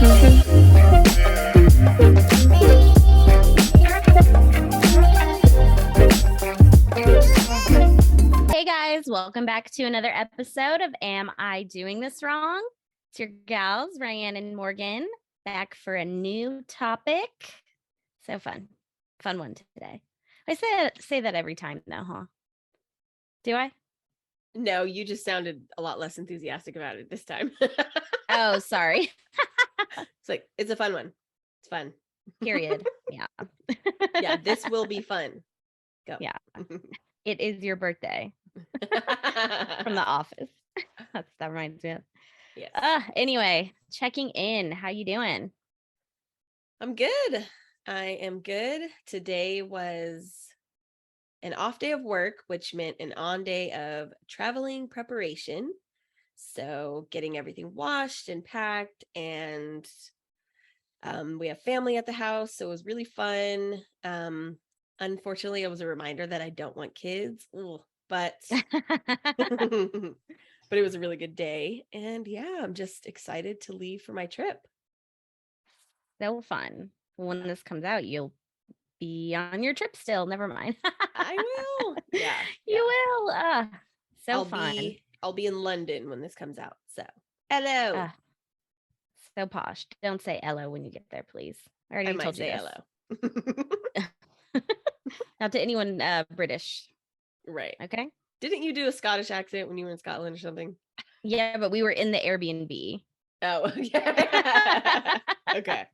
Hey guys, welcome back to another episode of Am I Doing This Wrong? It's your gals, Ryann and Morgan, back for a new topic. So fun one today. I say that every time though, huh? Do I? No, you just sounded a lot less enthusiastic about it this time. Oh, sorry. It's like, it's a fun one. It's fun. Period. Yeah. Yeah, this will be fun. Go. Yeah. It is your birthday. From The Office. That reminds me of. Yes. Anyway, checking in. How you doing? I'm good. I am good. Today was an off day of work, which meant an on day of traveling preparation. So getting everything washed and packed, and we have family at the house, so it was really fun. Unfortunately, it was a reminder that I don't want kids. But but it was a really good day, and yeah, I'm just excited to leave for my trip. So fun. When this comes out, you'll be on your trip still. Never mind. I will. Yeah. You will. So fun. I'll be in London when this comes out. So hello. So posh. Don't say hello when you get there, please. I already told you this. Hello. Not to anyone British. Right. Okay. Didn't you do a Scottish accent when you were in Scotland or something? Yeah, but we were in the Airbnb. Oh, yeah. Okay.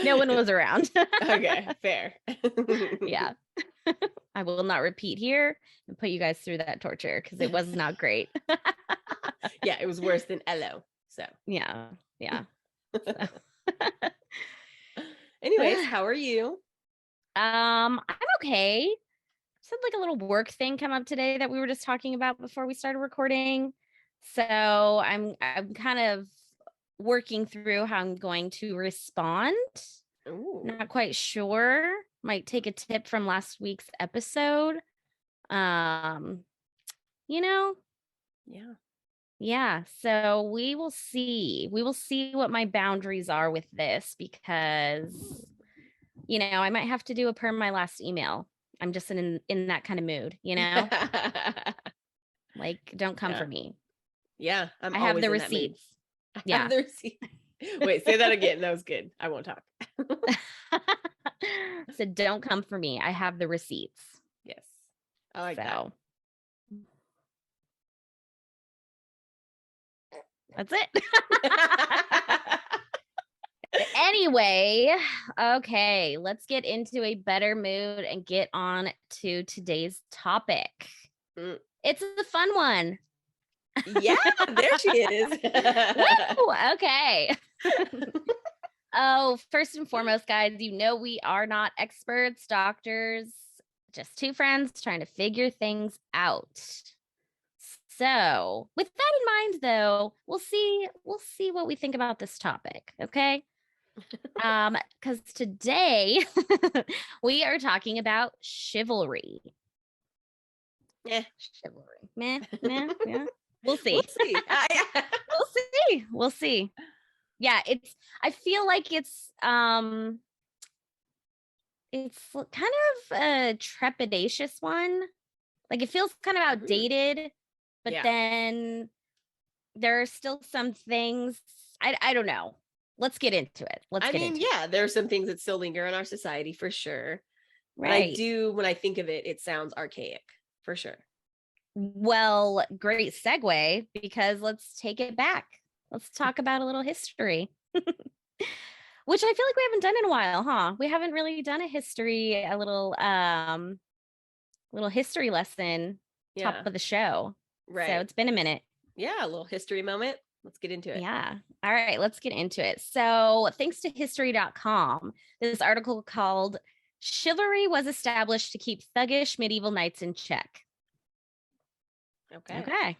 No one was around. Okay, fair. Yeah. I will not repeat here and put you guys through that torture because it was not great. Yeah, it was worse than hello. So yeah. So. Anyways, how are you? I'm okay. Just had like a little work thing come up today that we were just talking about before we started recording. So I'm kind of working through how I'm going to respond. Ooh. Not quite sure. Might take a tip from last week's episode. Yeah. So we will see. We will see what my boundaries are with this because, I might have to do a per my last email. I'm just in that kind of mood, Like, don't come for me. Yeah, I have the receipts. I have the receipts. Wait, say that again. That was good. I won't talk. So don't come for me. I have the receipts. Yes. I like that. That's it. Anyway, okay, let's get into a better mood and get on to today's topic. It's a fun one. Yeah, there she is. Woo, okay. Oh, first and foremost, guys, we are not experts, doctors, just two friends trying to figure things out. So, with that in mind, though, we'll see what we think about this topic, okay? Because today we are talking about chivalry. Chivalry. Meh. We'll see. We'll see. Yeah, I feel like it's kind of a trepidatious one. Like it feels kind of outdated, but then there are still some things I don't know. Let's get into it. There are some things that still linger in our society for sure. Right. But when I think of it, it sounds archaic for sure. Well, great segue because let's take it back. Let's talk about a little history, which I feel like we haven't done in a while, huh? We haven't really done a little history lesson, top of the show. Right. So it's been a minute. Yeah, a little history moment. Let's get into it. Yeah. All right, let's get into it. So thanks to history.com, this article called Chivalry was established to keep thuggish medieval knights in check. Okay.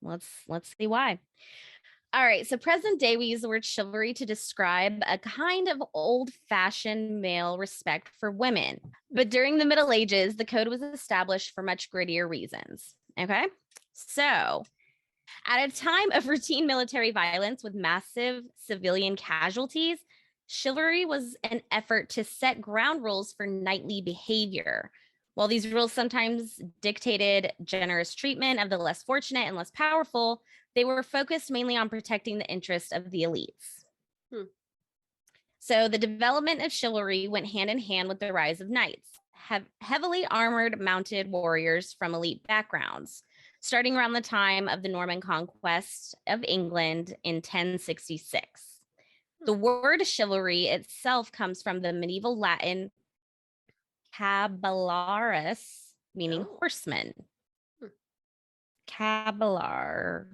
Let's see why. All right. So present day, we use the word chivalry to describe a kind of old-fashioned male respect for women. But during the Middle Ages, the code was established for much grittier reasons. Okay. So At a time of routine military violence with massive civilian casualties, chivalry was an effort to set ground rules for knightly behavior. While these rules sometimes dictated generous treatment of the less fortunate and less powerful, they were focused mainly on protecting the interests of the elites. So the development of chivalry went hand in hand with the rise of knights, heavily armored mounted warriors from elite backgrounds, starting around the time of the Norman conquest of England in 1066. The word chivalry itself comes from the medieval Latin caballeros, meaning horseman. Caballarius,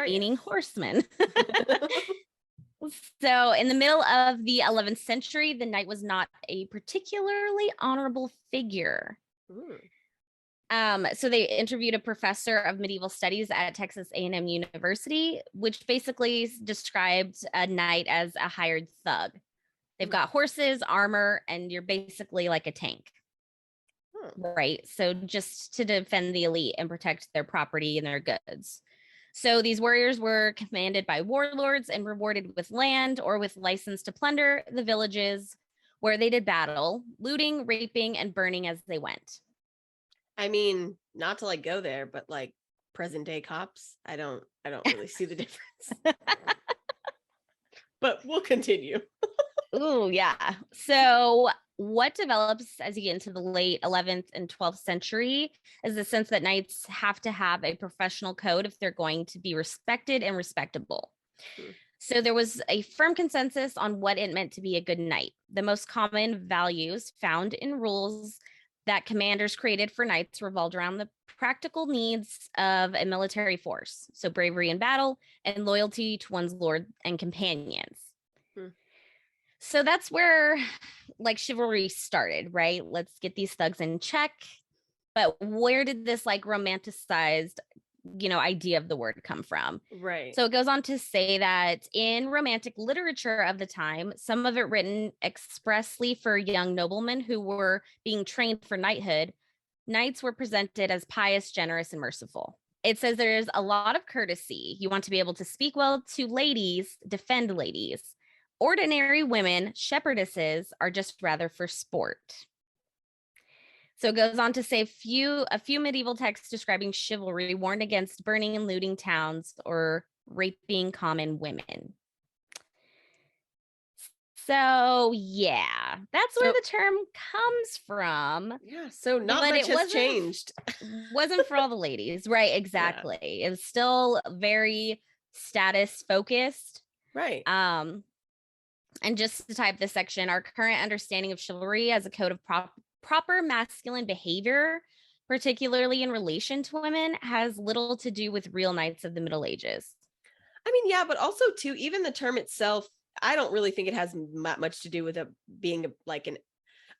meaning horseman. So in the middle of the 11th century, the knight was not a particularly honorable figure. So they interviewed a professor of medieval studies at Texas A&M University, which basically described a knight as a hired thug. They've got horses, armor, and you're basically like a tank. Right. So just to defend the elite and protect their property and their goods. So these warriors were commanded by warlords and rewarded with land or with license to plunder the villages where they did battle, looting, raping, and burning as they went. I mean, not to like go there, but like present day cops, I don't really see the difference. But we'll continue. Ooh, yeah. So what develops as you get into the late 11th and 12th century is the sense that knights have to have a professional code if they're going to be respected and respectable. So there was a firm consensus on what it meant to be a good knight. The most common values found in rules that commanders created for knights revolved around the practical needs of a military force. So bravery in battle and loyalty to one's lord and companions. So that's where like chivalry started, right? Let's get these thugs in check. But where did this like romanticized, idea of the word come from? Right. So it goes on to say that in romantic literature of the time, some of it written expressly for young noblemen who were being trained for knighthood, knights were presented as pious, generous, and merciful. It says there's a lot of courtesy. You want to be able to speak well to ladies, defend ladies. Ordinary women, shepherdesses, are just rather for sport. So it goes on to say a few medieval texts describing chivalry warned against burning and looting towns or raping common women. So yeah, that's where the term comes from. Yeah, so not much has changed. Wasn't for all the ladies, right? Exactly. Yeah. It was still very status focused. Right. And just to type this section, our current understanding of chivalry as a code of proper masculine behavior, particularly in relation to women, has little to do with real knights of the Middle Ages. I mean, yeah, but also too, even the term itself, I don't really think it has much to do with being like an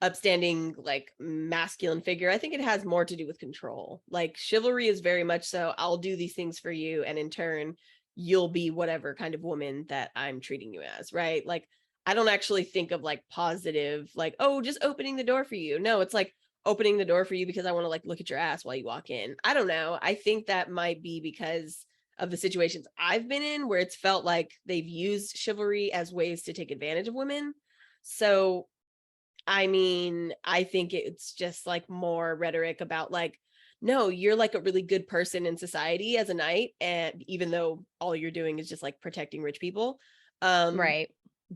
upstanding, like masculine figure. I think it has more to do with control. Like chivalry is very much so, I'll do these things for you, and in turn, you'll be whatever kind of woman that I'm treating you as, right? Like, I don't actually think of like positive, like, oh, just opening the door for you. No, it's like opening the door for you because I want to like look at your ass while you walk in. I don't know. I think that might be because of the situations I've been in where it's felt like they've used chivalry as ways to take advantage of women. So, I mean, I think it's just like more rhetoric about like, no, you're like a really good person in society as a knight, and even though all you're doing is just like protecting rich people. Right.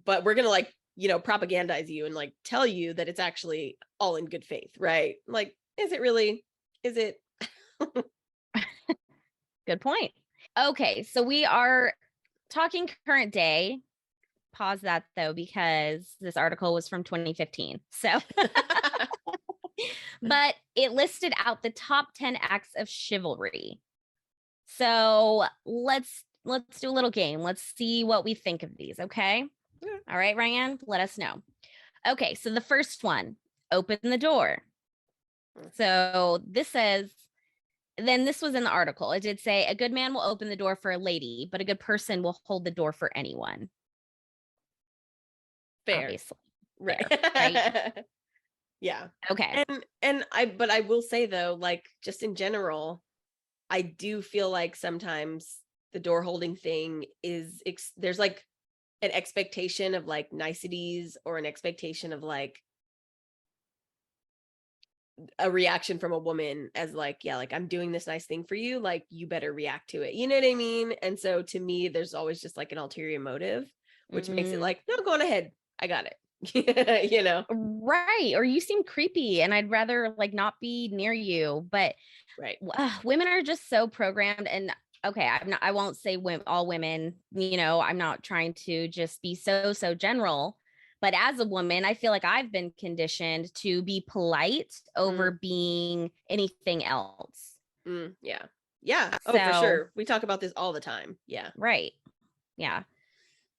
But we're going to like, propagandize you and like tell you that it's actually all in good faith, right? Like, is it really? Is it? Good point. Okay, so we are talking current day. Pause that though, because this article was from 2015. So, but it listed out the top 10 acts of chivalry. So let's do a little game. Let's see what we think of these. Okay. Yeah. All right, Ryann, let us know. Okay, so the first one, open the door. So this says, then this was in the article. It did say a good man will open the door for a lady, but a good person will hold the door for anyone. Fair. Obviously. Right. Fair, right? Yeah. Okay. But I will say though, like just in general, I do feel like sometimes the door holding thing is there's like an expectation of like niceties or an expectation of like a reaction from a woman as like, yeah, like I'm doing this nice thing for you, like you better react to it. You know what I mean? And so to me, there's always just like an ulterior motive, which makes it like, no, go on ahead. I got it. You know? Right. Or you seem creepy and I'd rather like not be near you. But Right. women are just so programmed. And okay, I won't say all women, I'm not trying to just be so general. But as a woman, I feel like I've been conditioned to be polite over being anything else. Yeah. Yeah. Oh, for So, sure. We talk about this all the time. Yeah. right. Yeah.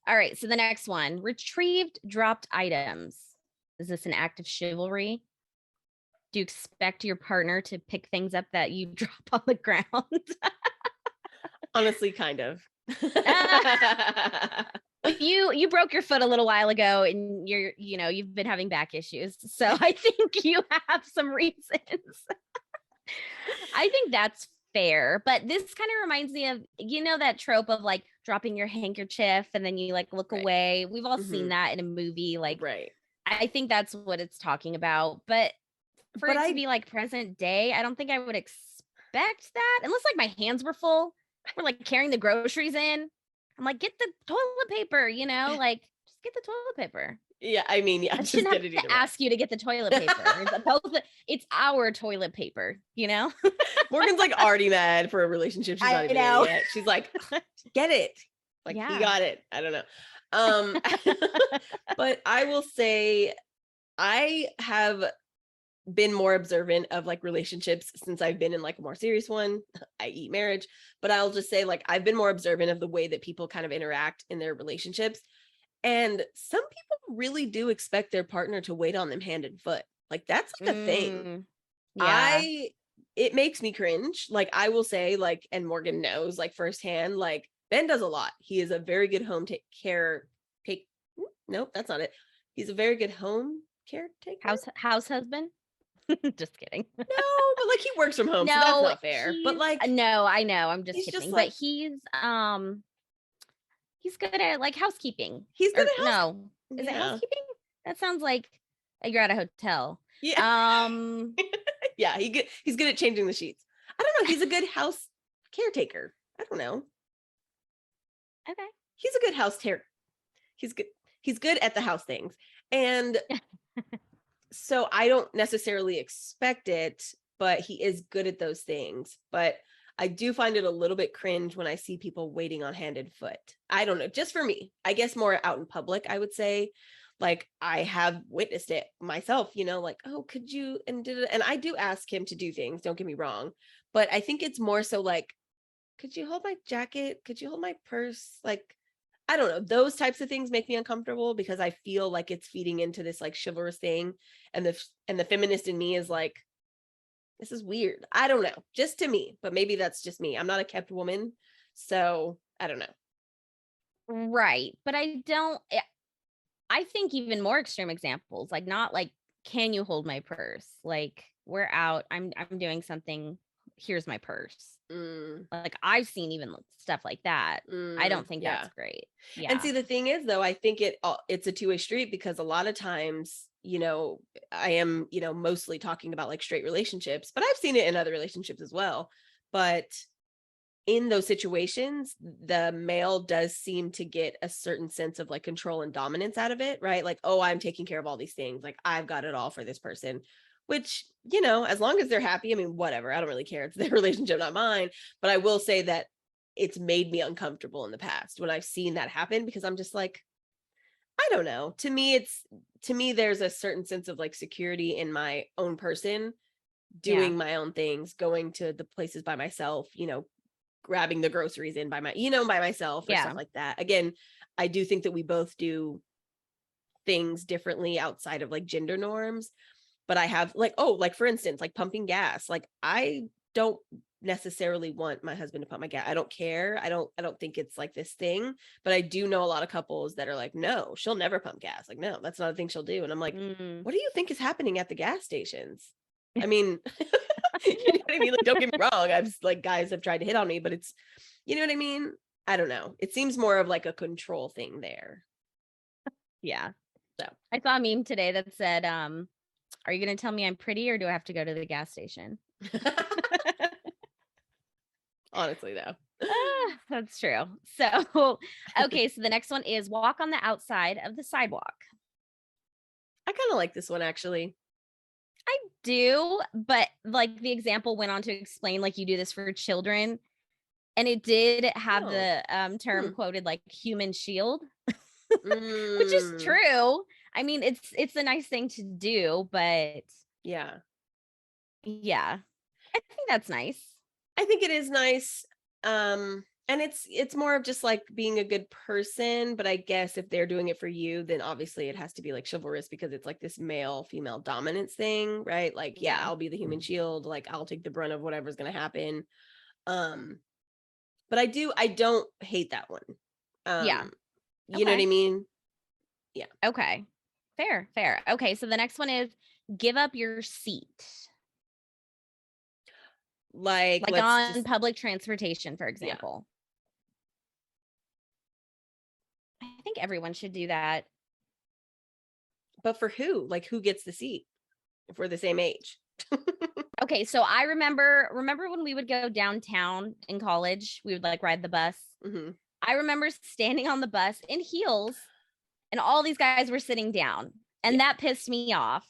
All right. So the next one, retrieved dropped items. Is this an act of chivalry? Do you expect your partner to pick things up that you drop on the ground? Honestly, kind of. Well, you broke your foot a little while ago and you've been having back issues. So I think you have some reasons. I think that's fair, but this kind of reminds me of that trope of like dropping your handkerchief and then you like look Right. away. We've all seen that in a movie. Like, right. I think that's what it's talking about. But for it to be like present day, I don't think I would expect that unless like my hands were full. We're like carrying the groceries in. I'm like, get the toilet paper, like just get the toilet paper. Yeah, I mean, yeah, I just shouldn't get have it to ask you to get the toilet paper. It's our toilet paper, Morgan's like already mad for a relationship she's not even in yet. She's like, get it. Like he got it. I don't know. But I will say I have been more observant of like relationships since I've been in like a more serious one, i.e. marriage. But I'll just say like I've been more observant of the way that people kind of interact in their relationships. And some people really do expect their partner to wait on them hand and foot. Like that's like a thing. Yeah. It makes me cringe. Like I will say like, and Morgan knows like firsthand, like Ben does a lot. He is a very good home nope, that's not it. He's a very good home caretaker. House husband. Just kidding. No, but like he works from home, so that's not fair. But like no, I know. I'm just he's kidding. just But like he's good at like housekeeping. he's good at no. Is it Yeah. housekeeping? That sounds like you're at a hotel. Yeah. Yeah, he's good at changing the sheets. I don't know. He's a good house caretaker. I don't know. Okay. He's a good he's good at the house things. And so I don't necessarily expect it, but he is good at those things. But I do find it a little bit cringe when I see people waiting on hand and foot. I don't know, just for me. I guess more out in public, I would say. Like I have witnessed it myself, like, oh, could you and I do ask him to do things, don't get me wrong. But I think it's more so like, could you hold my jacket? Could you hold my purse? Like, I don't know. Those types of things make me uncomfortable because I feel like it's feeding into this like chivalrous thing. And the feminist in me is like, this is weird. I don't know. Just to me, but maybe that's just me. I'm not a kept woman. So I don't know. Right. But I think even more extreme examples, like not like, can you hold my purse? Like we're out, I'm doing something, here's my purse. Like I've seen even stuff like that. I don't think that's great. Yeah. And see, the thing is though, I think it's a two-way street because a lot of times, I am, mostly talking about like straight relationships, but I've seen it in other relationships as well. But in those situations, the male does seem to get a certain sense of like control and dominance out of it, right? Like, oh, I'm taking care of all these things. Like I've got it all for this person, which, as long as they're happy, I mean, whatever, I don't really care. It's their relationship, not mine. But I will say that it's made me uncomfortable in the past when I've seen that happen because I'm just like, I don't know. To me, there's a certain sense of like security in my own person, doing my own things, going to the places by myself, grabbing the groceries in by myself or stuff like that. Again, I do think that we both do things differently outside of like gender norms, but I have like, for instance, like pumping gas. Like I don't necessarily want my husband to pump my gas. I don't care. I don't think it's like this thing, but I do know a lot of couples that are like, no, she'll never pump gas. Like, no, that's not a thing she'll do. And I'm like, what do you think is happening at the gas stations? I mean, you know what I mean? Like, don't get me wrong. I've like, guys have tried to hit on me, but it's, you know what I mean? I don't know. It seems more of like a control thing there. Yeah. So I saw a meme today that said, are you going to tell me I'm pretty or do I have to go to the gas station? Honestly, though. That's true. So, okay. So the next one is walk on the outside of the sidewalk. I kind of like this one, actually. I do, but like the example went on to explain like you do this for children. And it did have the term quoted like human shield, which is true. I mean, it's a nice thing to do, but yeah, I think that's nice. I think it is nice. And it's more of just like being a good person, but I guess if they're doing it for you, then obviously it has to be like chivalrous because it's like this male female dominance thing, right? Like, yeah, I'll be the human shield, like I'll take the brunt of whatever's going to happen. But I don't hate that one. You know what I mean? Yeah. Okay. Fair. Okay, so the next one is give up your seat. Like on public transportation, for example. Yeah. I think everyone should do that. But for who? Like, who gets the seat if we're the same age? Okay, so I remember when we would go downtown in college, we would like ride the bus. Mm-hmm. I remember standing on the bus in heels and all these guys were sitting down. And that pissed me off.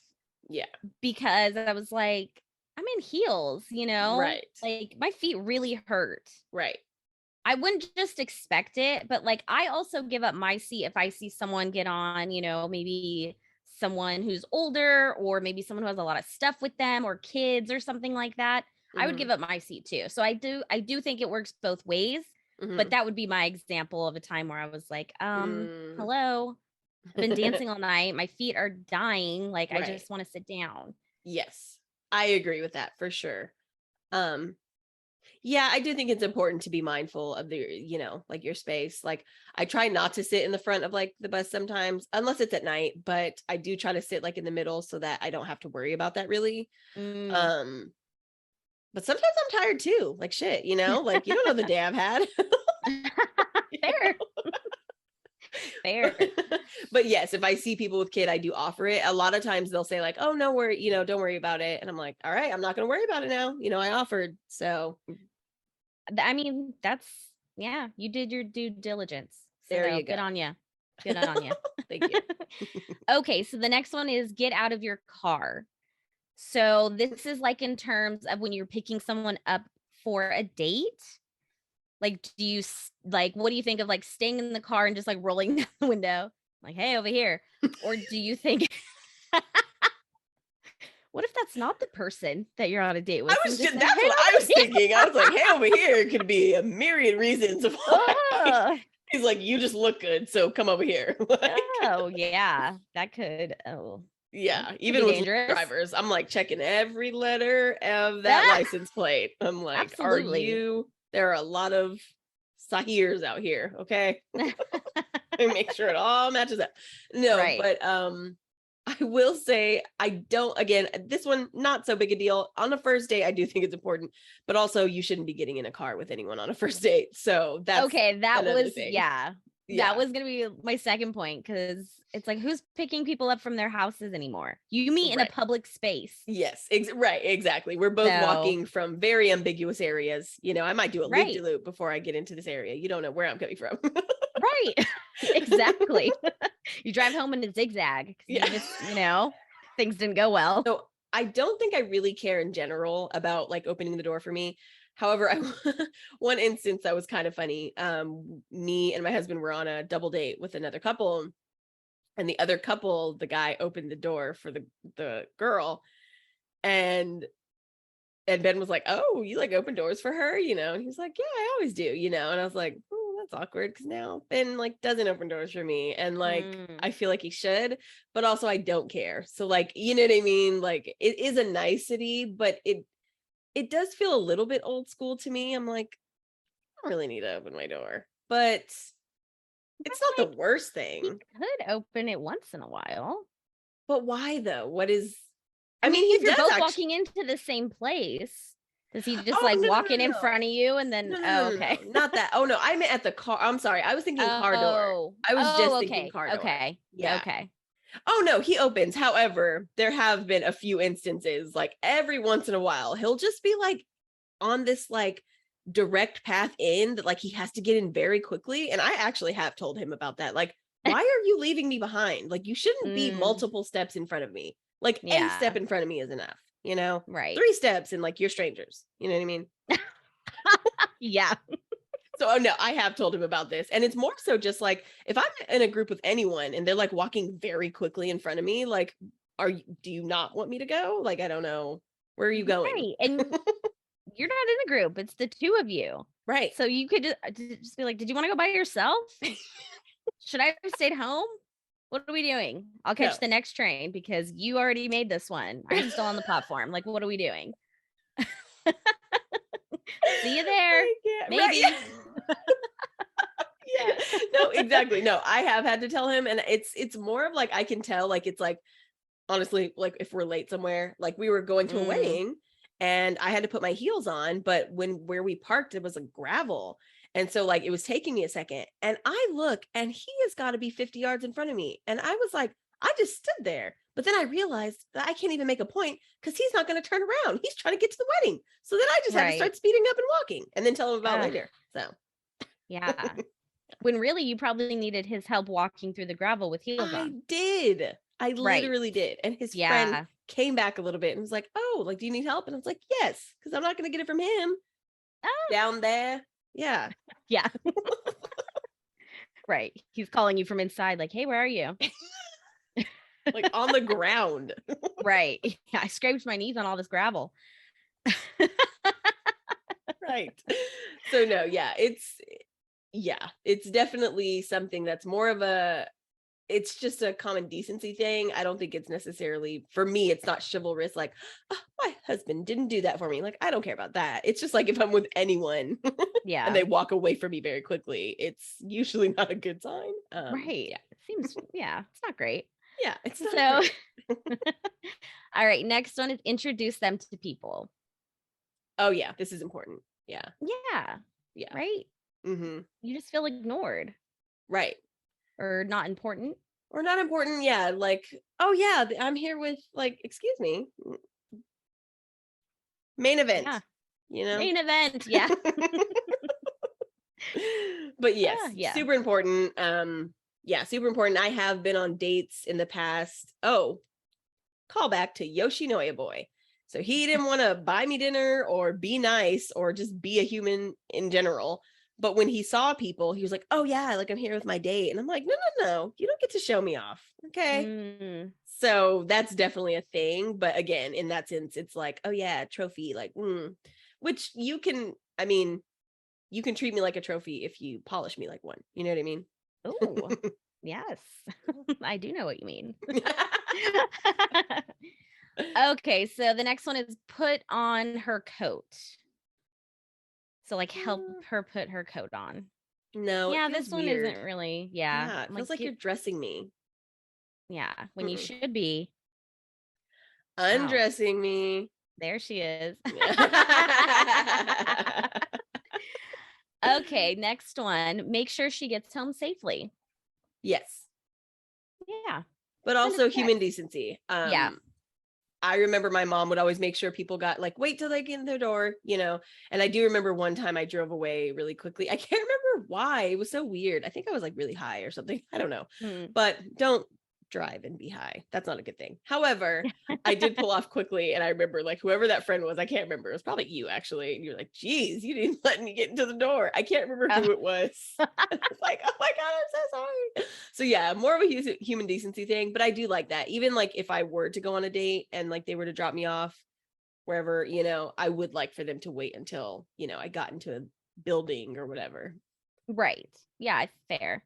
Yeah. Because I was like, I'm in heels, you know? Right. Like my feet really hurt. Right. I wouldn't just expect it, but like I also give up my seat if I see someone get on, you know, maybe someone who's older or maybe someone who has a lot of stuff with them or kids or something like that. I would give up my seat too. So I do think it works both ways, but that would be my example of a time where I was like, hello, I've been dancing all night. My feet are dying. Like, I just want to sit down. Yes, I agree with that for sure. Yeah, I do think it's important to be mindful of the, you know, like your space. Like I try not to sit in the front of like the bus sometimes, unless it's at night, but I do try to sit like in the middle so that I don't have to worry about that really. But sometimes I'm tired too. Like shit, you know, like you don't know the day I've had. Fair. But yes, if I see people with kid, I do offer it. A lot of times they'll say like, oh, no worry, you know, don't worry about it. And I'm like, all right, I'm not going to worry about it now. You know, I offered. So, I mean, you did your due diligence. So there you go. Good on you. Good on you. Thank you. Okay. So the next one is get out of your car. So this is like in terms of when you're picking someone up for a date. Like, what do you think of like staying in the car and just like rolling down the window? Like, hey, over here. Or do you think, what if that's not the person that you're on a date with? That's what I was thinking. I was like, hey, over here could be a myriad reasons of why. He's like, you just look good, so come over here. Like, oh, yeah. That could, yeah, even with drivers, I'm like checking every letter of that license plate. I'm like, absolutely. There are a lot of Sahirs out here, okay? Make sure it all matches up. No, but I will say again, this one, not so big a deal. On a first date, I do think it's important, but also you shouldn't be getting in a car with anyone on a first date. So that's okay. That was, that was going to be my second point. Cause it's like, who's picking people up from their houses anymore? You meet in a public space. Yes. Right. Exactly. We're both walking from very ambiguous areas. You know, I might do a loop-de-loop before I get into this area. You don't know where I'm coming from. Right. Exactly. You drive home in a zigzag. Yeah. You know, things didn't go well. So I don't think I really care in general about like opening the door for me. However, one instance that was kind of funny. Me and my husband were on a double date with another couple, and the other couple, the guy opened the door for the girl, and Ben was like, "Oh, you like open doors for her?" You know, and he's like, "Yeah, I always do." You know, and I was like, "Oh, that's awkward," because now Ben like doesn't open doors for me, and like I feel like he should, but also I don't care. So like, you know what I mean? Like it is a nicety, but it does feel a little bit old school to me. I'm like, I don't really need to open my door, but it's not the worst He thing. could open it once in a while. But why though? What is? I mean, he if you're does both actually. walking into the same place, does he just Oh, like no, no, walk in no, in no. front of you and then? No, no, Oh, no, no, okay. no, not that. Oh no, I meant at the car. I'm sorry, I was thinking car door. I was just thinking Okay. car door. Okay. Yeah. Okay. Oh no, he opens. However, there have been a few instances, like every once in a while, he'll just be like on this like direct path in that like he has to get in very quickly. And I actually have told him about that. Like, why are you leaving me behind? Like, you shouldn't be multiple steps in front of me. Like, a step in front of me is enough, you know? Right. 3 steps and like you're strangers. You know what I mean? Yeah. So, oh no, I have told him about this. And it's more so just like if I'm in a group with anyone and they're like walking very quickly in front of me, like, do you not want me to go? Like, I don't know. Where are you going? Right. And you're not in a group. It's the two of you. Right. So you could just be like, did you want to go by yourself? Should I have stayed home? What are we doing? I'll catch the next train because you already made this one. I'm still on the platform. Like, what are we doing? See you there. Maybe. Right, yeah. Yeah. No, exactly. No, I have had to tell him, and it's more of like I can tell, like it's like honestly, like if we're late somewhere, like we were going to a wedding and I had to put my heels on, but where we parked, it was a gravel. And so like it was taking me a second. And I look and he has got to be 50 yards in front of me. And I was like, I just stood there. But then I realized that I can't even make a point because he's not going to turn around. He's trying to get to the wedding. So then I just had to start speeding up and walking and then tell him about later. So yeah. When really you probably needed his help walking through the gravel with heels on. I did. I literally did. And his friend came back a little bit and was like, oh, like, do you need help? And I was like, yes, because I'm not going to get it from him down there. Yeah. Yeah. Right. He's calling you from inside like, hey, where are you? Like on the ground. Right. Yeah, I scraped my knees on all this gravel. Right. So no, yeah, it's definitely something that's more of it's just a common decency thing. I don't think it's necessarily, for me, it's not chivalrous. Like, oh, my husband didn't do that for me. Like, I don't care about that. It's just like if I'm with anyone and they walk away from me very quickly, it's usually not a good sign. Right. Yeah. It seems, it's not great. Yeah. It's not great. All right. Next one is introduce them to people. Oh yeah. This is important. Yeah. Yeah. Yeah. Right. Mm-hmm. You just feel ignored. Right. Or not important. Or not important. Yeah. Like, oh yeah, I'm here with like, excuse me. Main event. Yeah. You know? Main event. Yeah. But yes, super important. Yeah, super important. I have been on dates in the past. Oh, call back to Yoshinoya boy. So he didn't want to buy me dinner or be nice or just be a human in general. But when he saw people, he was like, oh yeah, like I'm here with my date. And I'm like, no, you don't get to show me off. Okay. So that's definitely a thing. But again, in that sense, it's like, oh yeah, trophy, like, which you can treat me like a trophy if you polish me like one. You know what I mean? Oh, yes. I do know what you mean. Okay, so the next one is put on her coat. So like help her put her coat on. No. Yeah, this one isn't really. Yeah, it feels like you're dressing me. Yeah, when you should be undressing me. There she is. Okay, next one. Make sure she gets home safely. Yes. Yeah. But also human decency. Yeah. I remember my mom would always make sure people got like, wait till they get in their door, you know? And I do remember one time I drove away really quickly. I can't remember why. It was so weird. I think I was like really high or something. I don't know. But don't drive and be high. That's not a good thing. However, I did pull off quickly. And I remember like whoever that friend was, I can't remember. It was probably you actually. And you're like, geez, you didn't let me get into the door. I can't remember who it was. I was like, oh my God, I'm so sorry. So yeah, more of a human decency thing. But I do like that. Even like if I were to go on a date and like they were to drop me off wherever, you know, I would like for them to wait until, you know, I got into a building or whatever. Right. Yeah, fair.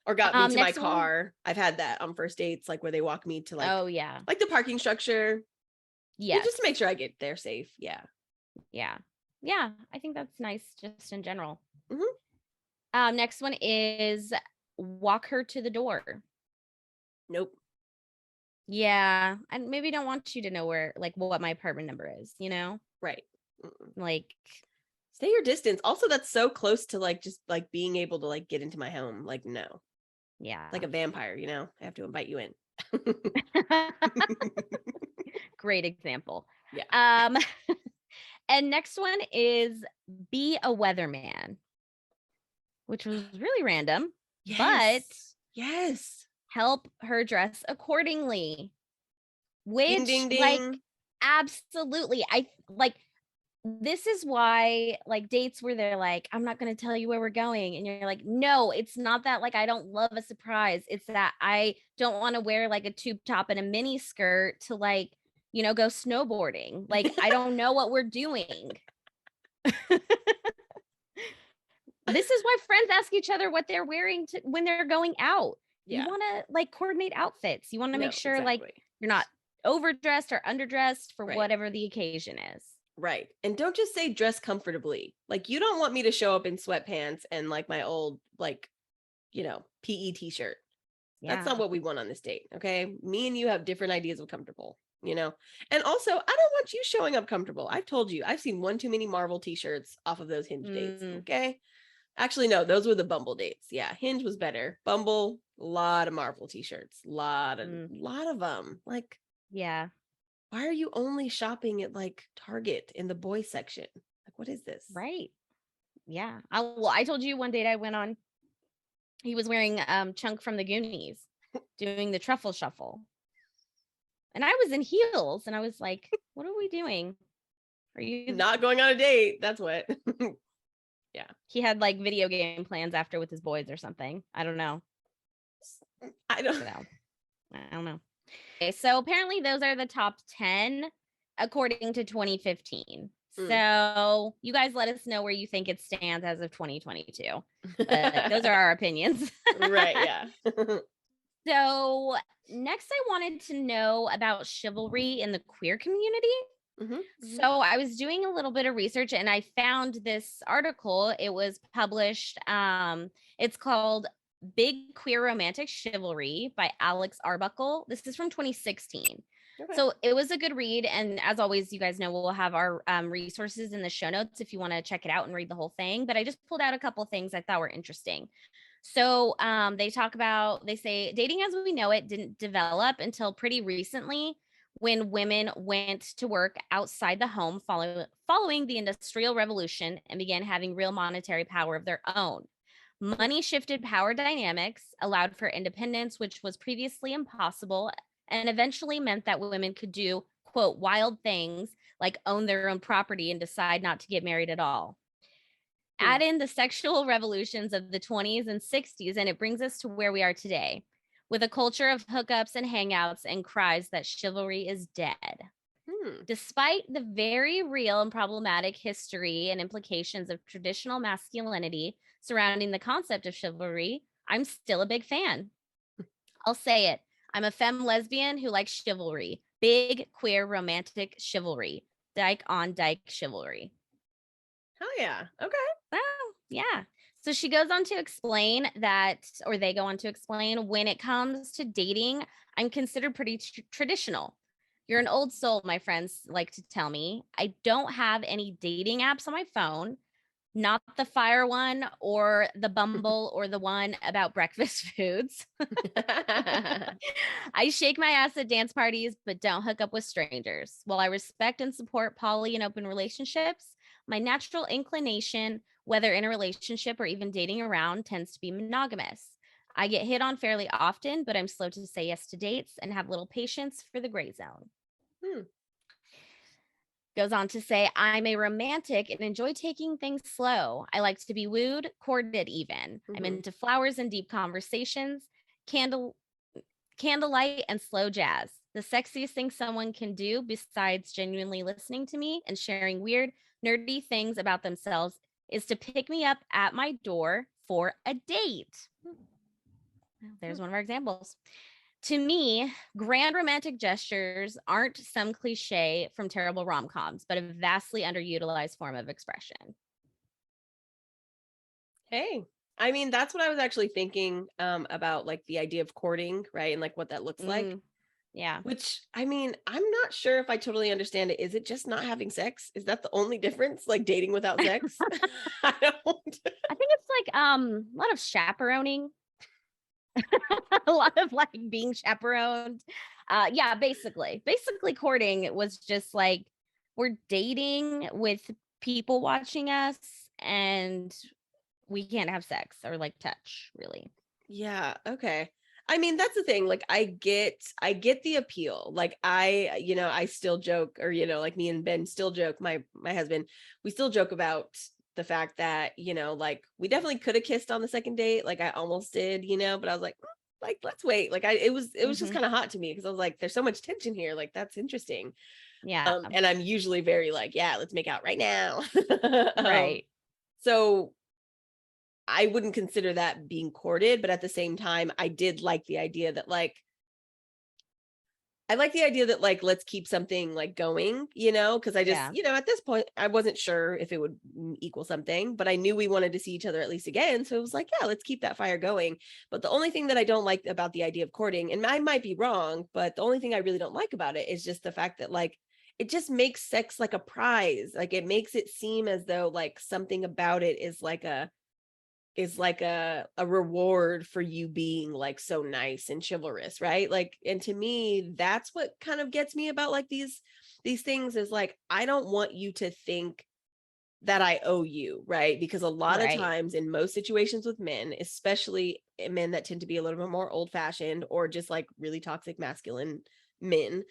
Or got me to my car. I've had that on first dates, like where they walk me to like, like the parking structure. Yeah. Just to make sure I get there safe. Yeah. Yeah. I think that's nice just in general. Mm-hmm. Next one is walk her to the door. Nope. Yeah. I maybe don't want you to know where, like, what my apartment number is, you know? Right. Like, stay your distance. Also, that's so close to like just like being able to like get into my home. Like, no. yeah. Like a vampire, you know? I have to invite you in. Great example. Yeah. And next one is be a weatherman, which was really random, but Yes. help her dress accordingly. Ding, Which, ding, like, ding. absolutely. I like this is why, like, dates where they're like, I'm not going to tell you where we're going. And you're like, no, it's not that. Like, I don't love a surprise. It's that I don't want to wear like a tube top and a mini skirt to, like, go snowboarding. Like, I don't know what we're doing. This is why friends ask each other what they're wearing when they're going out. You Yeah. want to, like, coordinate outfits. You want to No, make sure, like, exactly. you're not overdressed or underdressed for Right. whatever the occasion is. Right. And don't just say dress comfortably. Like, you don't want me to show up in sweatpants and like my old, like, PE t-shirt. That's Yeah. not what we want on this date. Okay. Me and you have different ideas of comfortable, And also, I don't want you showing up comfortable. I've told you, I've seen one too many Marvel t-shirts off of those Hinge dates. Okay. Actually, no, those were the Bumble dates. Yeah. Hinge was better. Bumble, a lot of Marvel t-shirts. Lot of them. Like, Yeah. why are you only shopping at like Target in the boy section? Like, what is this? Right. Yeah. I told you one date I went on, he was wearing Chunk from the Goonies doing the truffle shuffle. And I was in heels and I was like, what are we doing? Are you not going on a date? That's what. Yeah. He had like video game plans after with his boys or something. I don't know. I don't know. Okay, so apparently those are the top 10 according to 2015. So you guys let us know where you think it stands as of 2022. But those are our opinions. Right, yeah. So next I wanted to know about chivalry in the queer community. So I was doing a little bit of research and I found this article. It was published. It's called Big Queer Romantic Chivalry by Alex Arbuckle. This is from 2016. Okay. So it was a good read. And as always, you guys know we'll have our resources in the show notes if you want to check it out and read the whole thing. But I just pulled out a couple things I thought were interesting. So they say dating as we know it didn't develop until pretty recently when women went to work outside the home following the Industrial Revolution and began having real monetary power of their own. Money shifted power dynamics, allowed for independence, which was previously impossible, and eventually meant that women could do, quote, wild things like own their own property and decide not to get married at all. Add in the sexual revolutions of the 20s and 60s, and it brings us to where we are today, with a culture of hookups and hangouts and cries that chivalry is dead. Despite the very real and problematic history and implications of traditional masculinity surrounding the concept of chivalry, I'm still a big fan. I'll say it. I'm a femme lesbian who likes chivalry. Big, queer, romantic chivalry. Dyke on dyke chivalry. Hell yeah. Okay. Well, yeah. So she goes on to explain that, or they go on to explain, when it comes to dating, I'm considered pretty traditional. You're an old soul, my friends like to tell me. I don't have any dating apps on my phone, not the Fire one or the Bumble or the one about breakfast foods. I shake my ass at dance parties, but don't hook up with strangers. While I respect and support poly and open relationships, my natural inclination, whether in a relationship or even dating around, tends to be monogamous. I get hit on fairly often, but I'm slow to say yes to dates and have little patience for the gray zone. Goes on to say, I'm a romantic and enjoy taking things slow. I like to be wooed, courted even. I'm into flowers and deep conversations, candlelight and slow jazz. The sexiest thing someone can do besides genuinely listening to me and sharing weird, nerdy things about themselves is to pick me up at my door for a date. There's one of our examples. To me, grand romantic gestures aren't some cliche from terrible rom-coms, but a vastly underutilized form of expression. Hey, I mean, that's what I was actually thinking about, like the idea of courting, right? And like what that looks like. Yeah. Which, I mean, I'm not sure if I totally understand it. Is it just not having sex? Is that the only difference? Like dating without sex? I don't. I think it's like a lot of chaperoning, a lot of like being chaperoned. Yeah, basically courting was just like we're dating with people watching us and we can't have sex or like touch really. Yeah, okay. I mean, that's the thing. Like I get the appeal. Like I still joke, or like me and Ben still joke, my husband, we still joke about the fact that, like we definitely could have kissed on the second date. Like I almost did, but I was like, like let's wait. Like it was just kind of hot to me because I was like, there's so much tension here. Like that's interesting. Yeah. And I'm usually very like, yeah, let's make out right now. Right. So I wouldn't consider that being courted, but at the same time, I did like the idea that like let's keep something like going, because I just, Yeah. at this point I wasn't sure if it would equal something, but I knew we wanted to see each other at least again, so it was like, yeah, let's keep that fire going. But the only thing that I don't like about the idea of courting, and I might be wrong, but the only thing I really don't like about it is just the fact that like it just makes sex like a prize. Like it makes it seem as though like something about it is like a reward for you being like so nice and chivalrous, right? Like, and to me that's what kind of gets me about like these things, is like I don't want you to think that I owe you, right? Because a lot of Right. times in most situations with men, especially men that tend to be a little bit more old fashioned or just like really toxic masculine men,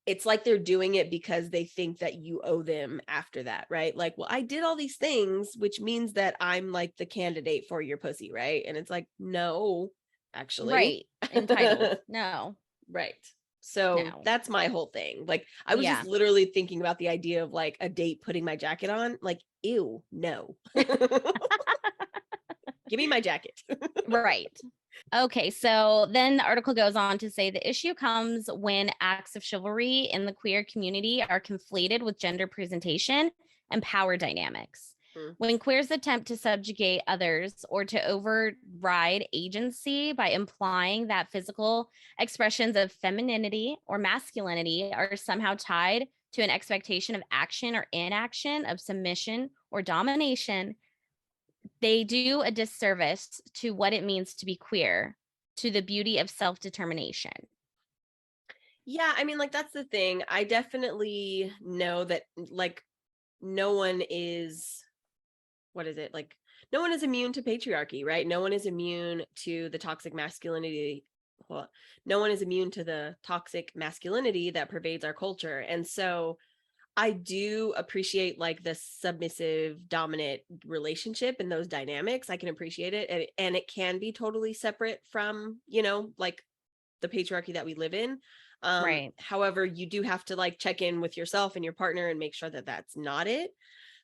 it's like they're doing it because they think that you owe them after that, right? Like, well, I did all these things, which means that I'm like the candidate for your pussy, right? And it's like, no, actually. Right. Entitled. No. Right. So No. that's my whole thing. Like, I was just Yeah. literally thinking about the idea of like a date putting my jacket on. Like, ew, no. Give me my jacket. Right. Okay, so then the article goes on to say the issue comes when acts of chivalry in the queer community are conflated with gender presentation and power dynamics. Mm. When queers attempt to subjugate others or to override agency by implying that physical expressions of femininity or masculinity are somehow tied to an expectation of action or inaction, of submission or domination, they do a disservice to what it means to be queer, to the beauty of self-determination. Yeah, I mean, like, that's the thing. I definitely know that, like, no one is, what is it? Like, no one is immune to patriarchy, right? No one is immune to the toxic masculinity. Well, no one is immune to the toxic masculinity that pervades our culture. And so I do appreciate like the submissive dominant relationship and those dynamics. I can appreciate it. And it can be totally separate from, like the patriarchy that we live in. Right. However, you do have to like check in with yourself and your partner and make sure that that's not it.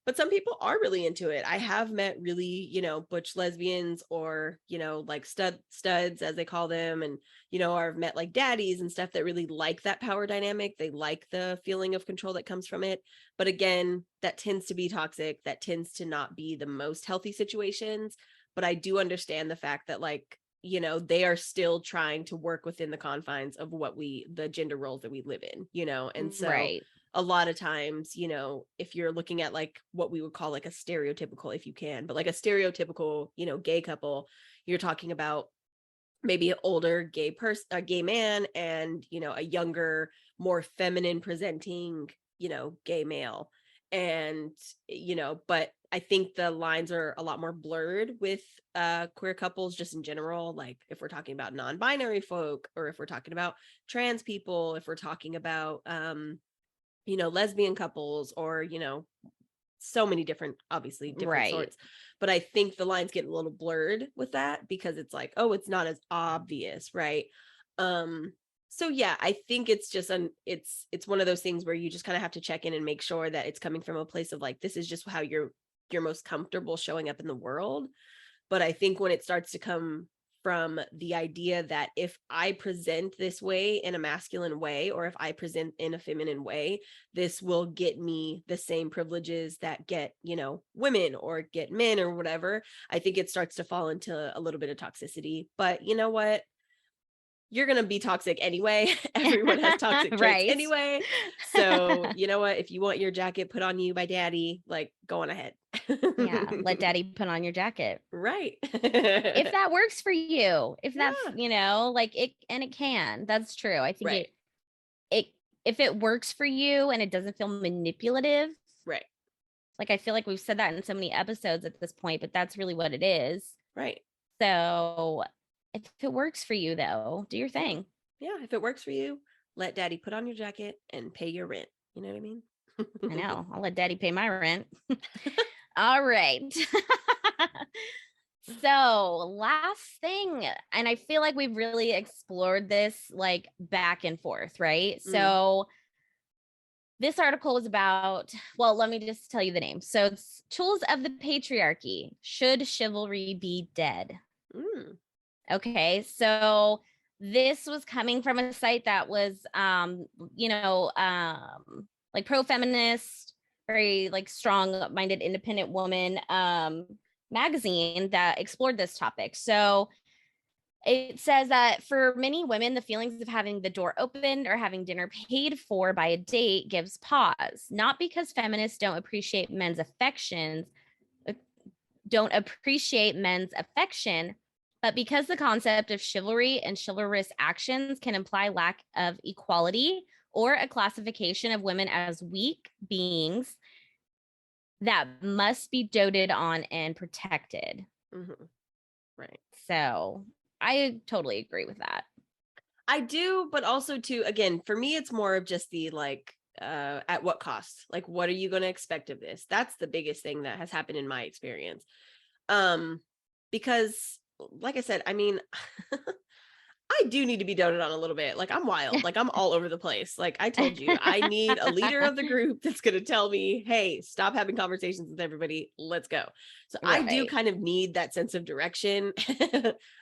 But some people are really into it. I have met really, butch lesbians, or, like studs as they call them. And, I've met like daddies and stuff that really like that power dynamic. They like the feeling of control that comes from it. But again, that tends to be toxic. That tends to not be the most healthy situations. But I do understand the fact that like, they are still trying to work within the confines of the gender roles that we live in, and so Right. a lot of times, if you're looking at like what we would call like a stereotypical, if you can, but like a stereotypical, gay couple, you're talking about maybe an older gay person, a gay man, and, a younger, more feminine presenting, gay male. And, but I think the lines are a lot more blurred with queer couples just in general. Like if we're talking about non-binary folk, or if we're talking about trans people, if we're talking about, lesbian couples, or, so many different, obviously different Right. sorts. But I think the lines get a little blurred with that because it's like, oh, it's not as obvious, right? So yeah, I think it's just it's one of those things where you just kind of have to check in and make sure that it's coming from a place of like, this is just how you're most comfortable showing up in the world. But I think when it starts to come from the idea that if I present this way in a masculine way, or if I present in a feminine way, this will get me the same privileges that get, women or get men or whatever. I think it starts to fall into a little bit of toxicity. But you know what? You're going to be toxic anyway. Everyone has toxic traits right. anyway. So, you know what? If you want your jacket put on you by daddy, like, go on ahead. Yeah. Let daddy put on your jacket. Right. If that works for you, if Yeah. that's, like it, and it can, that's true. I think Right. if it works for you and it doesn't feel manipulative, Right. like I feel like we've said that in so many episodes at this point, but that's really what it is. Right. So if it works for you though, do your thing. Yeah. If it works for you, let daddy put on your jacket and pay your rent. You know what I mean? I know. I'll let daddy pay my rent. All right. So, last thing, and I feel like we've really explored this like back and forth, right? So, this article is about, well, let me just tell you the name. So, it's Tools of the Patriarchy. Should Chivalry Be Dead? Okay. So, this was coming from a site that was, like pro-feminist, very like strong-minded, independent woman magazine that explored this topic. So it says that for many women, the feelings of having the door opened or having dinner paid for by a date gives pause, not because feminists don't appreciate men's affection, but because the concept of chivalry and chivalrous actions can imply lack of equality or a classification of women as weak beings that must be doted on and protected. Mm-hmm. Right. So I totally agree with that. I do, but also too, again, for me, it's more of just the like, at what cost? Like, what are you going to expect of this? That's the biggest thing that has happened in my experience. Because like I said, I mean, I do need to be doted on a little bit. Like, I'm wild. Like, I'm all over the place. Like I told you, I need a leader of the group that's going to tell me, hey, stop having conversations with everybody. Let's go. So I do kind of need that sense of direction.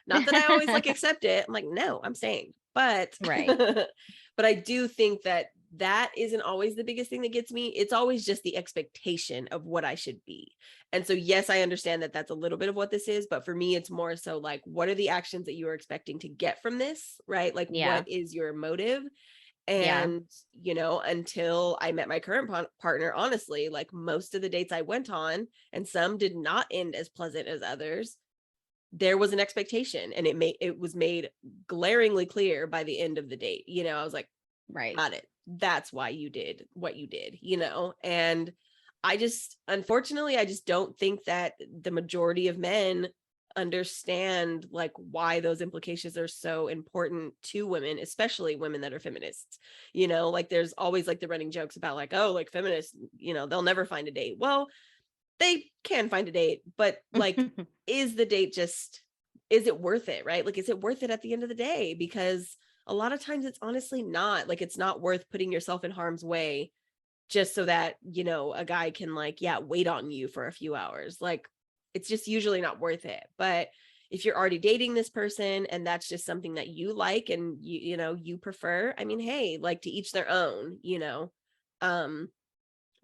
Not that I always like accept it. I'm like, no, I'm staying. But, but I do think that isn't always the biggest thing that gets me. It's always just the expectation of what I should be. And so, yes, I understand that that's a little bit of what this is, but for me, it's more so like, what are the actions that you are expecting to get from this, right? Like, what is your motive? And, until I met my current partner, honestly, like most of the dates I went on, and some did not end as pleasant as others, there was an expectation, and it was made glaringly clear by the end of the date. I was like, got it. That's why you did what you did, and unfortunately, I just don't think that the majority of men understand like why those implications are so important to women, especially women that are feminists. Like there's always like the running jokes about like, oh, like feminists, they'll never find a date. Well, they can find a date, but like, is it worth it? Right? Like, is it worth it at the end of the day? Because a lot of times it's honestly not. Like, it's not worth putting yourself in harm's way just so that, a guy can like, wait on you for a few hours. Like, it's just usually not worth it. But if you're already dating this person and that's just something that you like and you prefer, I mean, hey, like to each their own,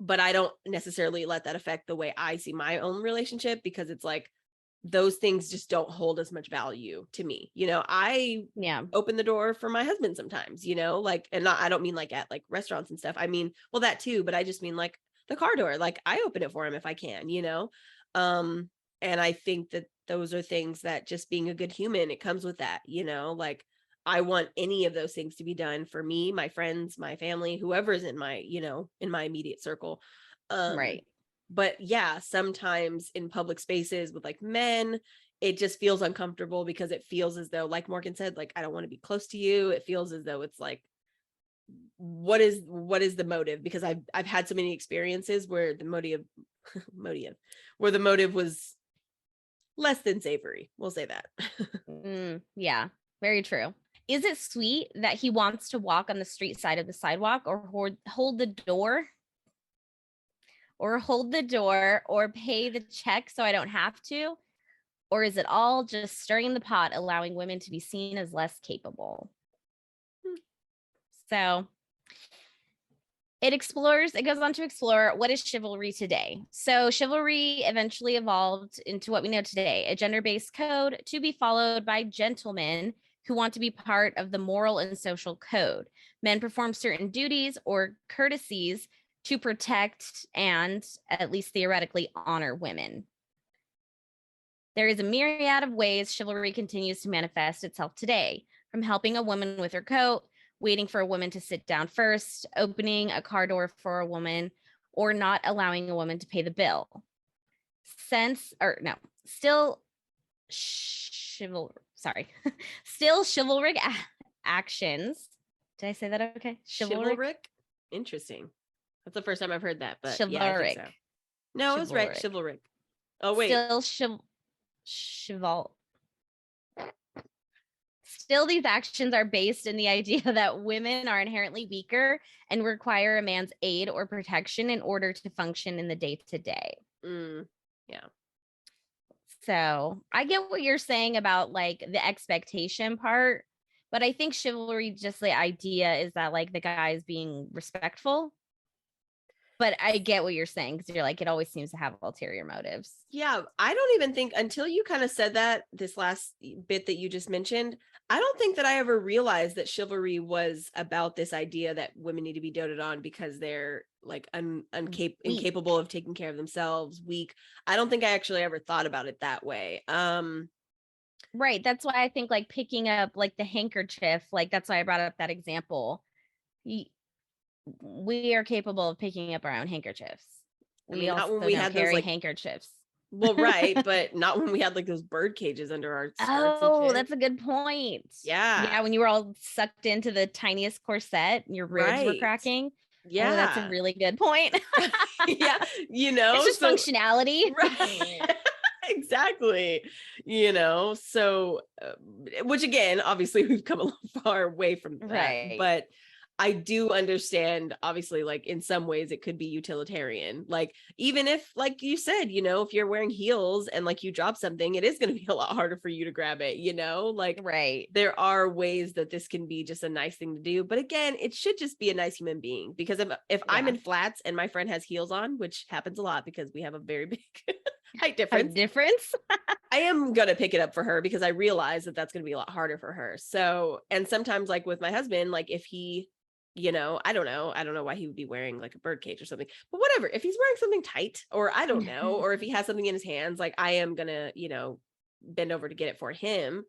but I don't necessarily let that affect the way I see my own relationship, because it's like, those things just don't hold as much value to me. I open the door for my husband sometimes, like, and I don't mean like at like restaurants and stuff. I mean, well, that too, but I just mean like the car door, like I open it for him if I can, and I think that those are things that just being a good human, it comes with that, like I want any of those things to be done for me, my friends, my family, whoever's in my, in my immediate circle. But yeah, sometimes in public spaces with like men, it just feels uncomfortable because it feels as though, like Morgan said, like, I don't want to be close to you. It feels as though it's like, what is the motive? Because I've had so many experiences where the motive was less than savory. We'll say that. Yeah, very true. Is it sweet that he wants to walk on the street side of the sidewalk or hold the door? Or hold the door or pay the check so I don't have to? Or is it all just stirring the pot, allowing women to be seen as less capable? So it goes on to explore what is chivalry today. So chivalry eventually evolved into what we know today, a gender-based code to be followed by gentlemen who want to be part of the moral and social code. Men perform certain duties or courtesies to protect and, at least theoretically, honor women. There is a myriad of ways chivalry continues to manifest itself today, from helping a woman with her coat, waiting for a woman to sit down first, opening a car door for a woman, or not allowing a woman to pay the bill. Still chivalric actions. Did I say that okay? Chivalric? Interesting. That's the first time I've heard that, but chivalric. Yeah, I think so. No, it was right. Chivalric. Oh, wait. Still, these actions are based in the idea that women are inherently weaker and require a man's aid or protection in order to function in the day-to-day. Yeah. So I get what you're saying about like the expectation part, but I think chivalry, just the idea is that like the guy is being respectful. But I get what you're saying, because you're like, it always seems to have ulterior motives. Yeah, I don't even think, until you kind of said that, this last bit that you just mentioned, I don't think that I ever realized that chivalry was about this idea that women need to be doted on because they're like incapable of taking care of themselves, weak. I don't think I actually ever thought about it that way. Right. That's why I think like picking up like the handkerchief, like that's why I brought up that example. We are capable of picking up our own handkerchiefs. We also not when we had carry those, like, handkerchiefs. Well, right, but not when we had like those bird cages under our skirts. Oh, that's a good point. Yeah, when you were all sucked into the tiniest corset and your ribs were cracking. Yeah, oh, that's a really good point. Yeah, it's just functionality. Right. Exactly. So which again, obviously we've come a little far away from that, right? But I do understand, obviously, like in some ways it could be utilitarian. Like, even if, like you said, if you're wearing heels and like you drop something, it is going to be a lot harder for you to grab it, like, right. There are ways that this can be just a nice thing to do. But again, it should just be a nice human being, because if I'm in flats and my friend has heels on, which happens a lot because we have a very big height difference. I am going to pick it up for her because I realize that that's going to be a lot harder for her. So, and sometimes like with my husband, like if he, I don't know why he would be wearing like a bird cage or something, but whatever, if he's wearing something tight, or I don't know, or if he has something in his hands, like I am going to, bend over to get it for him.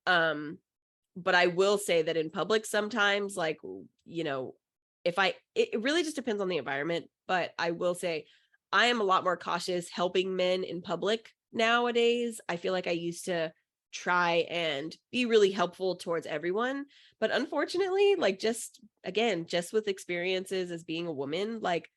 But I will say that in public sometimes, like, it really just depends on the environment, but I will say I am a lot more cautious helping men in public nowadays. I feel like I used to try and be really helpful towards everyone, but unfortunately, like, just with experiences as being a woman, like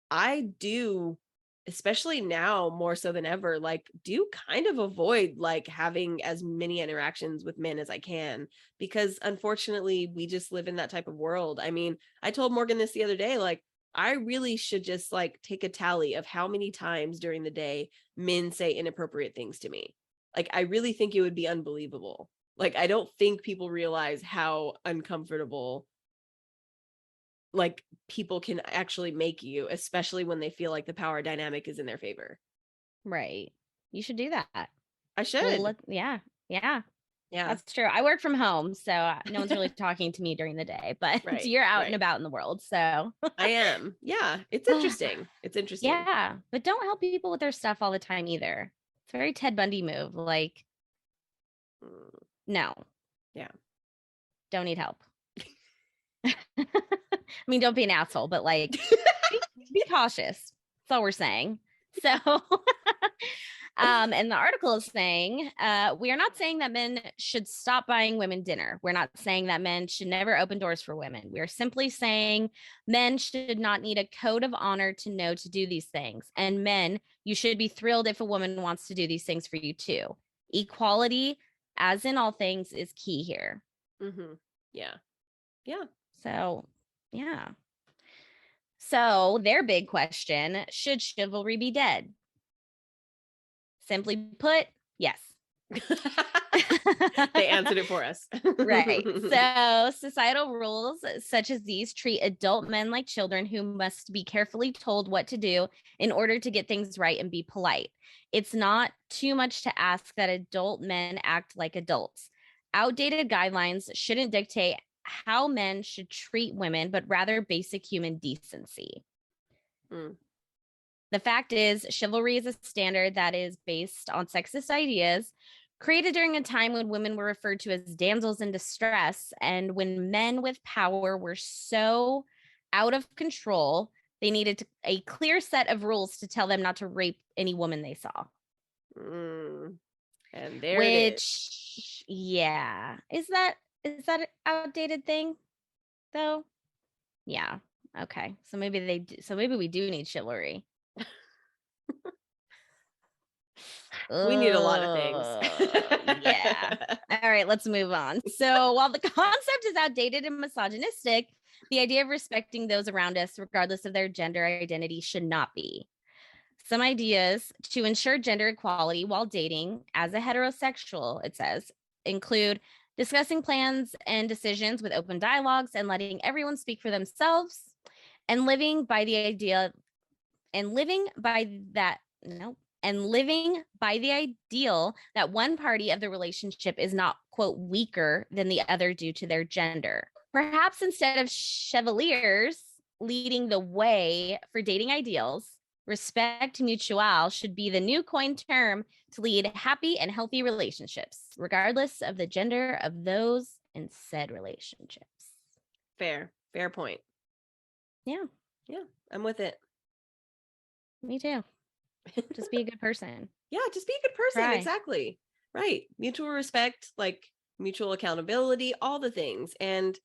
I do, especially now more so than ever, like do kind of avoid like having as many interactions with men as I can, because unfortunately we just live in that type of world. I mean, I told Morgan this the other day, like I really should just like take a tally of how many times during the day men say inappropriate things to me. Like, I really think it would be unbelievable. Like, I don't think people realize how uncomfortable like people can actually make you, especially when they feel like the power dynamic is in their favor. Right. You should do that. I should. Well, yeah. That's true. I work from home, so no one's really talking to me during the day, but right, you're out and about in the world. So I am. Yeah. It's interesting. It's interesting. Yeah. But don't help people with their stuff all the time either. It's a very Ted Bundy move. Like, no. Yeah. Don't need help. I mean, don't be an asshole, but like, be cautious. That's all we're saying. So, and the article is saying, we are not saying that men should stop buying women dinner. We're not saying that men should never open doors for women. We are simply saying men should not need a code of honor to know to do these things. And men, you should be thrilled if a woman wants to do these things for you too. Equality, as in all things, is key here. Mm-hmm. Yeah. Yeah. So, yeah. So their big question, should chivalry be dead? Simply put, yes. They answered it for us. Right. So societal rules such as these treat adult men like children who must be carefully told what to do in order to get things right and be polite. It's not too much to ask that adult men act like adults. Outdated guidelines shouldn't dictate how men should treat women, but rather basic human decency. Mm. The fact is, chivalry is a standard that is based on sexist ideas, created during a time when women were referred to as damsels in distress, and when men with power were so out of control, they needed a clear set of rules to tell them not to rape any woman they saw. Mm. And there it is. Which, yeah, is that an outdated thing, though? Yeah. Okay. So maybe they do, so maybe we do need chivalry. We need a lot of things. Yeah. All right, let's move on. So, while the concept is outdated and misogynistic, the idea of respecting those around us, regardless of their gender identity, should not be. Some ideas to ensure gender equality while dating as a heterosexual, it says, include discussing plans and decisions with open dialogues and letting everyone speak for themselves, and living by the idea and living by that no and living by the ideal that one party of the relationship is not, quote, weaker than the other due to their gender. Perhaps instead of chevaliers leading the way for dating ideals, respect mutual should be the new coined term to lead happy and healthy relationships, regardless of the gender of those in said relationships. Fair point. Yeah, I'm with it. me too. Just be a good person. Yeah, just be a good person. Try. Exactly. Right. Mutual respect, like mutual accountability, all the things. And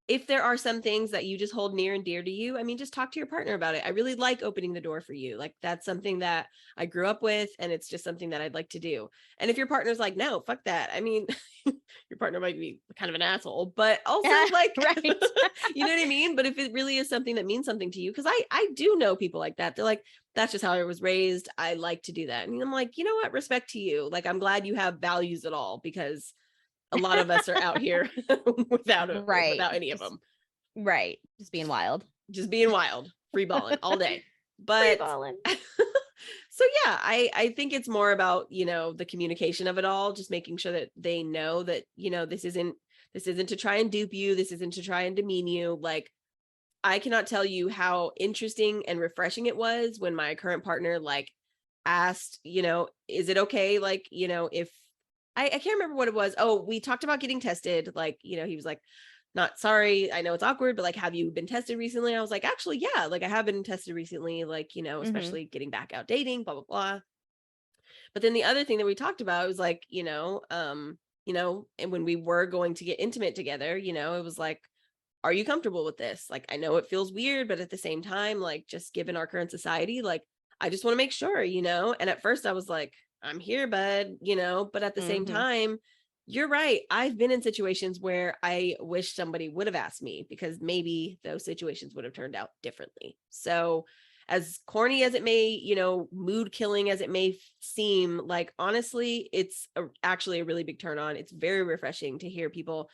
if there are some things that you just hold near and dear to you, I mean, just talk to your partner about it. I really like opening the door for you. Like that's something that I grew up with, and it's just something that I'd like to do. And if your partner's like, no, fuck that. I mean, your partner might be kind of an asshole, but also like, Right. you know what I mean? But if it really is something that means something to you, because I do know people like that. They're like, that's just how I was raised. I like to do that. And I'm like, you know what? Respect to you. Like, I'm glad you have values at all, because a lot of us are out here without any of them. Right. Just being wild. Free balling all day. But so yeah, I think it's more about, the communication of it all, just making sure that they know that, this isn't to try and dupe you. This isn't to try and demean you. Like, I cannot tell you how interesting and refreshing it was when my current partner like asked, is it okay? Like, if I can't remember what it was. Oh, we talked about getting tested. Like, he was like, not sorry, I know it's awkward, but like, have you been tested recently? I was like, actually, yeah, like I have been tested recently, like, especially getting back out dating, blah, blah, blah. But then the other thing that we talked about was like, and when we were going to get intimate together, it was like, are you comfortable with this? Like, I know it feels weird, but at the same time, like, just given our current society, like, I just want to make sure, and at first I was like, I'm here, bud, but at the same time, you're right. I've been in situations where I wish somebody would have asked me, because maybe those situations would have turned out differently. So as corny as it may, mood killing as it may seem, like, honestly, it's actually a really big turn on. It's very refreshing to hear people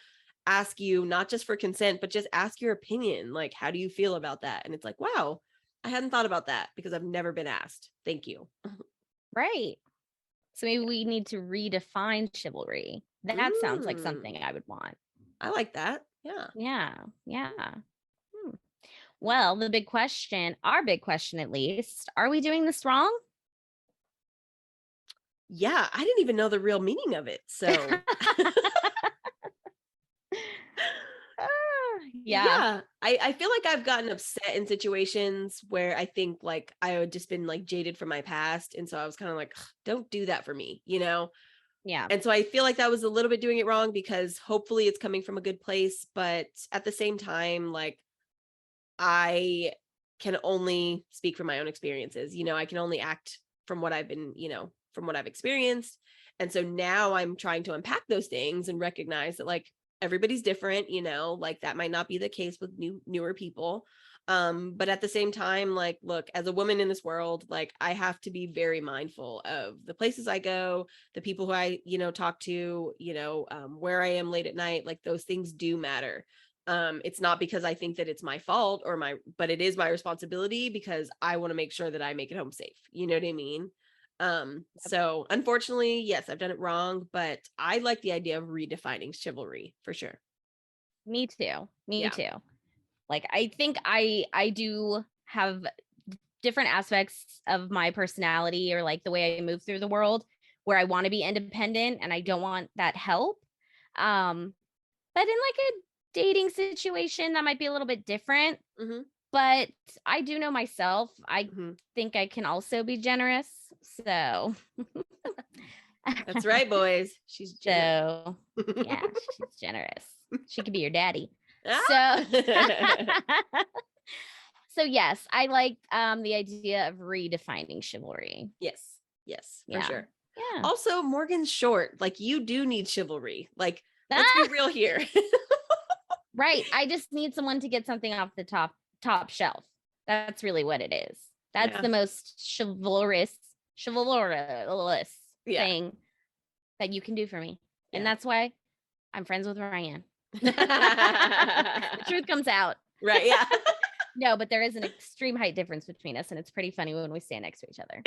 ask you, not just for consent, but just ask your opinion. Like, how do you feel about that? And it's like, wow, I hadn't thought about that because I've never been asked. Thank you. Right. So maybe we need to redefine chivalry. That sounds like something I would want. I like that. Yeah. Yeah. Well, our big question at least, are we doing this wrong? Yeah, I didn't even know the real meaning of it. So yeah. I feel like I've gotten upset in situations where I think like I had just been like jaded from my past. And so I was kind of like, don't do that for me, Yeah. And so I feel like that was a little bit doing it wrong, because hopefully it's coming from a good place. But at the same time, like, I can only speak from my own experiences. I can only act from what I've been, from what I've experienced. And so now I'm trying to unpack those things and recognize that like everybody's different, like that might not be the case with newer people. But at the same time, like, look, as a woman in this world, like, I have to be very mindful of the places I go, the people who I, talk to, where I am late at night. Like, those things do matter. It's not because I think that it's my fault but it is my responsibility because I want to make sure that I make it home safe. You know what I mean? So unfortunately, yes, I've done it wrong, but I like the idea of redefining chivalry for sure. Me too. Me too. Like, I think I do have different aspects of my personality, or like the way I move through the world, where I want to be independent and I don't want that help. But in like a dating situation, that might be a little bit different. Mm-hmm. But I do know myself. I think I can also be generous. So that's right, boys. She's generous. So yeah, she's generous. She could be your daddy. So yes, I like the idea of redefining chivalry. Yes, for sure. Yeah. Also, Morgan's short. Like, you do need chivalry. Like, let's be real here. Right. I just need someone to get something off the top shelf. That's really what it is. That's the most chivalrous thing that you can do for me. And that's why I'm friends with Ryann. The truth comes out. Right. Yeah. No, but there is an extreme height difference between us, and it's pretty funny when we stand next to each other.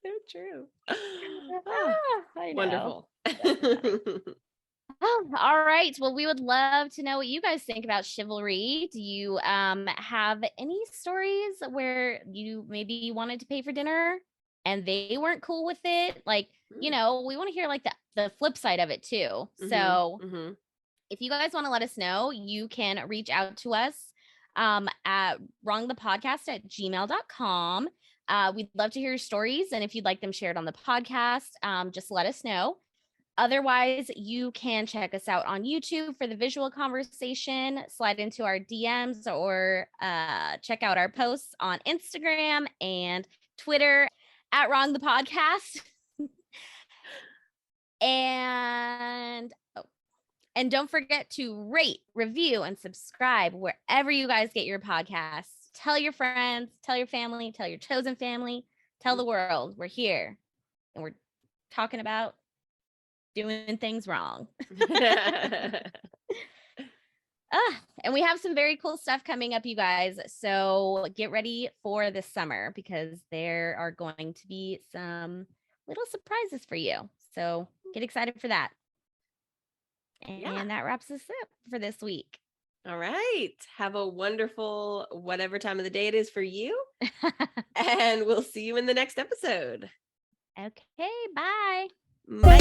So true. I know. Wonderful. Oh, all right. Well, we would love to know what you guys think about chivalry. Do you have any stories where you maybe wanted to pay for dinner and they weren't cool with it? Like, we want to hear like the flip side of it too. So if you guys want to let us know, you can reach out to us at wrongthepodcast@gmail.com. We'd love to hear your stories. And if you'd like them shared on the podcast, just let us know. Otherwise, you can check us out on YouTube for the visual conversation, slide into our DMs, or check out our posts on Instagram and Twitter at Wrong the Podcast. And don't forget to rate, review, and subscribe wherever you guys get your podcasts. Tell your friends, tell your family, tell your chosen family, tell the world we're here and we're talking about doing things wrong. And we have some very cool stuff coming up, you guys. So get ready for this summer because there are going to be some little surprises for you. So get excited for that. And that wraps us up for this week. All right. Have a wonderful whatever time of the day it is for you. And we'll see you in the next episode. Okay. Bye. Bye.